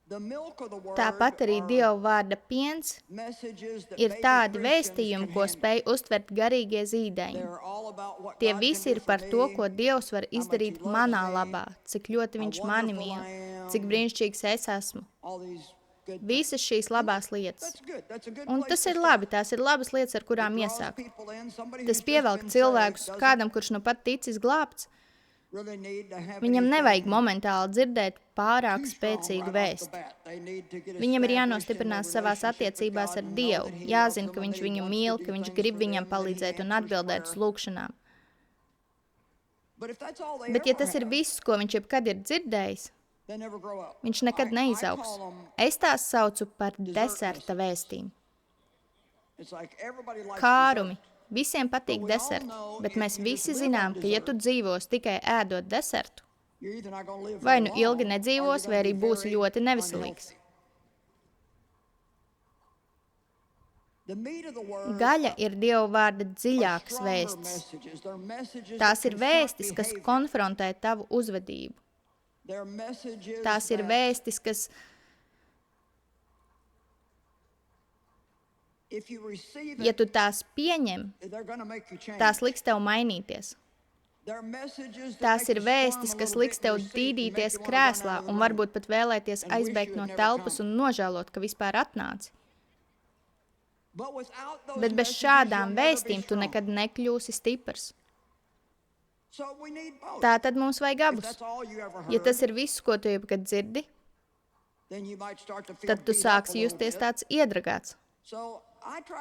Tāpat arī Dieva vārda piens ir tādi vēstījumi, ko spēj uztvert garīgie zīdaiņi. Tie visi ir par to, ko Dievs var izdarīt manā labā, cik ļoti viņš mani mīl, cik brīnišķīgs es esmu. Visas šīs labās lietas. Un tas ir labi, tās ir labas lietas, ar kurām iesākt. Tas pievelk cilvēkus kādam, kurš nu pat ticis glābts. Viņam nevajag momentāli dzirdēt pārāk spēcīgu vēsti. Viņam ir jānostiprinās savās attiecībās ar Dievu, jāzina, ka viņš viņu mīl, ka viņš grib viņam palīdzēt un atbildēt uz lūgšanām. Bet ja tas ir viss, ko viņš jebkad ir dzirdējis, viņš nekad neizaugs. Es tās saucu par deserta vēstīm. Kārumi. Visiem patīk deserti, bet mēs visi zinām, ka ja tu dzīvos tikai ēdot desertu, vai nu ilgi nedzīvos, vai arī būsi ļoti neveselīgs. Gaļa ir Dieva vārda dziļākas vēstis. Tās ir vēstis, kas konfrontē tavu uzvedību. Tās ir vēstis, kas ja tu tās pieņem, tās liks tev mainīties. Tās ir vēstis, kas liks tev dīdīties krēslā un varbūt pat vēlēties aizbēgt no telpas un nožēlot, ka vispār atnāci. Bet bez šādām vēstīm tu nekad nekļūsi stiprs. Tā tad mums vajag abus. Ja tas ir viss, ko tu jebkad dzirdi, tad tu sāksi justies tāds iedragāts.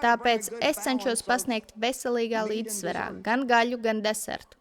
Tāpēc es cenšos pasniegt veselīgā līdzsvarā gan gaļu, gan desertu.